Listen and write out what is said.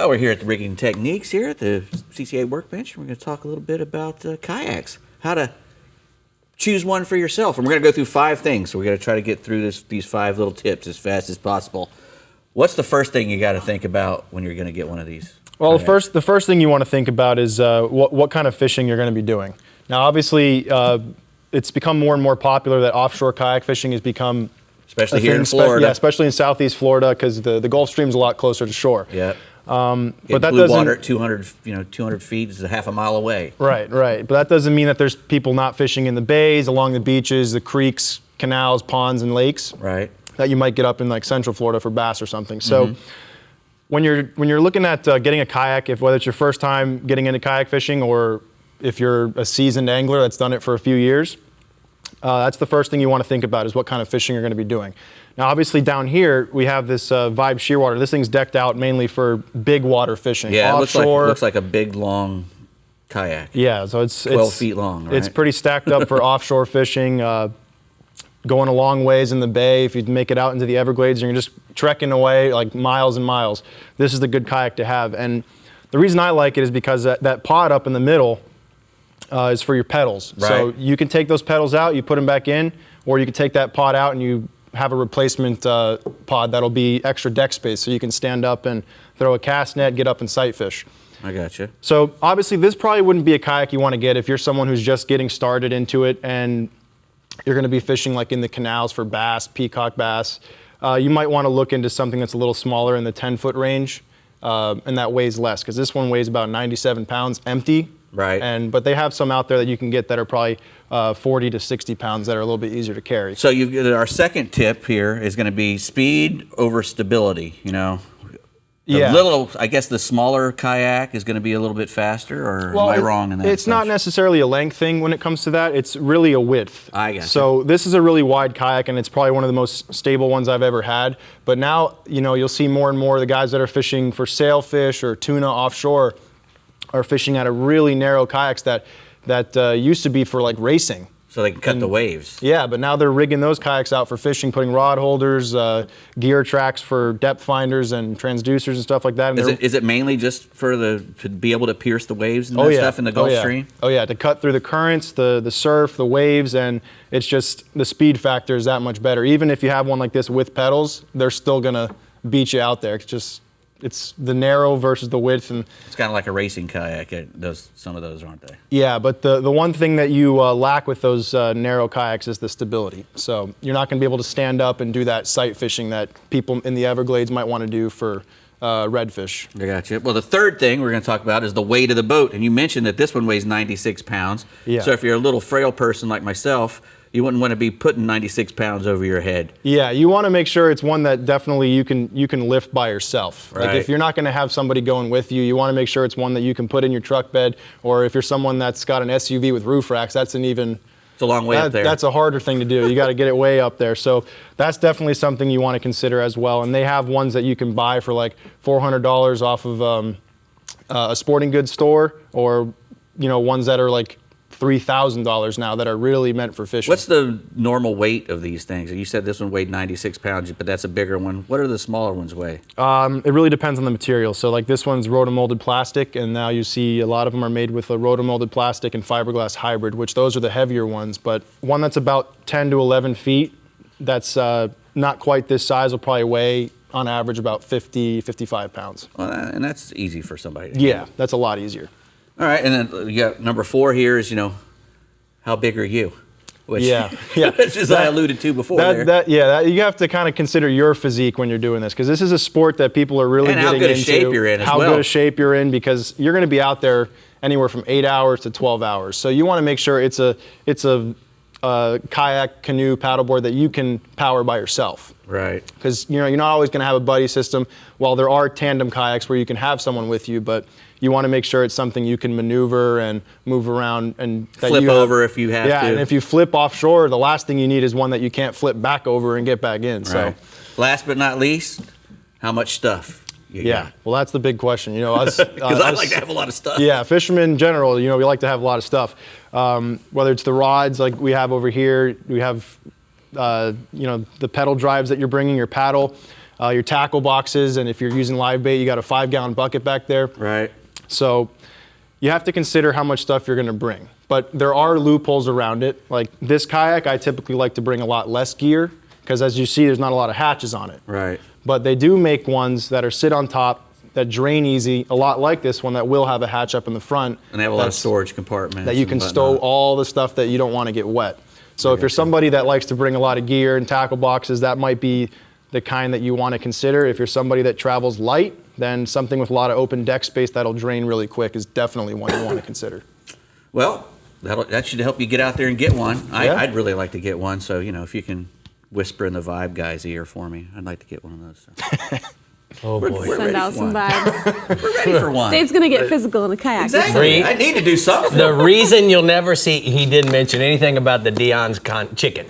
Well, we're here at the Rigging Techniques here at the CCA Workbench. We're going to talk a little bit about kayaks, how to choose one for yourself. And we're going to go through 5 things. So we're going to try to get through these 5 little tips as fast as possible. What's the first thing you got to think about when you're going to get one of these? Well, the first thing you want to think about is what kind of fishing you're going to be doing. Now, obviously, it's become more and more popular that offshore kayak fishing has become, especially here in Florida. Yeah, especially in Southeast Florida, because the Gulf Stream's a lot closer to shore. Yeah. But that blue doesn't, water at 200 feet is a half a mile away. Right. But that doesn't mean that there's people not fishing in the bays, along the beaches, the creeks, canals, ponds, and lakes. Right. That you might get up in like Central Florida for bass or something. So when you're looking at getting a kayak, whether it's your first time getting into kayak fishing or if you're a seasoned angler that's done it for a few years, that's the first thing you want to think about is what kind of fishing you're going to be doing. Now, obviously down here we have this Vibe Shearwater. This thing's decked out mainly for big water fishing. Yeah, offshore. It looks like a big long kayak. Yeah, so it's 12 feet long. Right? It's pretty stacked up for offshore fishing. Going a long ways in the bay. If you make it out into the Everglades, you're just trekking away like miles and miles. This is the good kayak to have. And the reason I like it is because that pod up in the middle is for your pedals. Right. So you can take those pedals out, you put them back in, or you can take that pod out and you have a replacement pod that'll be extra deck space, so you can stand up and throw a cast net, get up and sight fish. I gotcha. So obviously this probably wouldn't be a kayak you want to get if you're someone who's just getting started into it and you're going to be fishing like in the canals for bass, peacock bass. You might want to look into something that's a little smaller in the 10-foot range and that weighs less, because this one weighs about 97 pounds empty. Right. But they have some out there that you can get that are probably 40 to 60 pounds that are a little bit easier to carry. So our second tip here is going to be speed over stability. I guess the smaller kayak is going to be a little bit faster, or am I wrong in that? It's not necessarily a length thing when it comes to that. It's really a width. I guess. So this is a really wide kayak, and it's probably one of the most stable ones I've ever had. But now, you'll see more and more of the guys that are fishing for sailfish or tuna offshore are fishing out of really narrow kayaks that used to be for like racing. So they can cut the waves. Yeah, but now they're rigging those kayaks out for fishing, putting rod holders, gear tracks for depth finders and transducers and stuff like that. And is it mainly just to be able to pierce the waves and that stuff in the Gulf Stream? Oh yeah, to cut through the currents, the surf, the waves, and it's just the speed factor is that much better. Even if you have one like this with pedals, they're still gonna beat you out there. It's the narrow versus the width, and it's kind of like a racing kayak. Some of those, aren't they? Yeah, but the one thing that you lack with those narrow kayaks is the stability. So you're not going to be able to stand up and do that sight fishing that people in the Everglades might want to do for redfish. I got you. Well, the third thing we're going to talk about is the weight of the boat, and you mentioned that this one weighs 96 pounds. Yeah. So if you're a little frail person like myself, you wouldn't want to be putting 96 pounds over your head. Yeah, you want to make sure it's one that definitely you can lift by yourself. Right. Like if you're not going to have somebody going with you, you want to make sure it's one that you can put in your truck bed, or if you're someone that's got an SUV with roof racks, it's a long way up there. That's a harder thing to do. You got to get it way up there. So that's definitely something you want to consider as well. And they have ones that you can buy for like $400 off of a sporting goods store, or ones that are like $3,000 now that are really meant for fishing. What's the normal weight of these things? You said this one weighed 96 pounds, but that's a bigger one. What do the smaller ones weigh? It really depends on the material. So like this one's rotomolded plastic, and now you see a lot of them are made with a rotomolded plastic and fiberglass hybrid, which those are the heavier ones. But one that's about 10 to 11 feet, that's not quite this size, will probably weigh on average about 50, 55 pounds. Well, and that's easy for somebody to do. That's a lot easier. All right, and then you got number 4 here is, how big are you? Which, which is I alluded to before you have to kind of consider your physique when you're doing this, because this is a sport that people are really getting into. And how good a shape you're in as well. How good a shape you're in, because you're going to be out there anywhere from 8 hours to 12 hours. So you want to make sure it's a kayak, canoe, paddleboard that you can power by yourself. Right. Because you're not always going to have a buddy system. While there are tandem kayaks where you can have someone with you, but you want to make sure it's something you can maneuver and move around and flip over if you have to. Yeah, and if you flip offshore, the last thing you need is one that you can't flip back over and get back in. Right. So, last but not least, how much stuff? Well, that's the big question. Because I like to have a lot of stuff. Yeah, fishermen in general, we like to have a lot of stuff. Whether it's the rods like we have over here, we have, the pedal drives that you're bringing, your paddle. your tackle boxes, and if you're using live bait, you got a 5-gallon bucket back there. Right. So you have to consider how much stuff you're going to bring. But there are loopholes around it. Like this kayak, I typically like to bring a lot less gear because as you see, there's not a lot of hatches on it. Right. But they do make ones that are sit on top, that drain easy, a lot like this one that will have a hatch up in the front. And they have a lot of storage compartments. That you can stow all the stuff that you don't want to get wet. So if you're somebody that likes to bring a lot of gear and tackle boxes, that might be the kind that you want to consider. If you're somebody that travels light, then something with a lot of open deck space that'll drain really quick is definitely one you want to consider. Well, that should help you get out there and get one. Yeah. I'd really like to get one. So, if you can whisper in the Vibe guy's ear for me, I'd like to get one of those. So. Oh boy. We're Send ready out for some one. vibes. We're ready for one. Dave's gonna get physical in a kayak. Exactly. I need to do something. The reason you'll never see, he didn't mention anything about the Dion's chicken.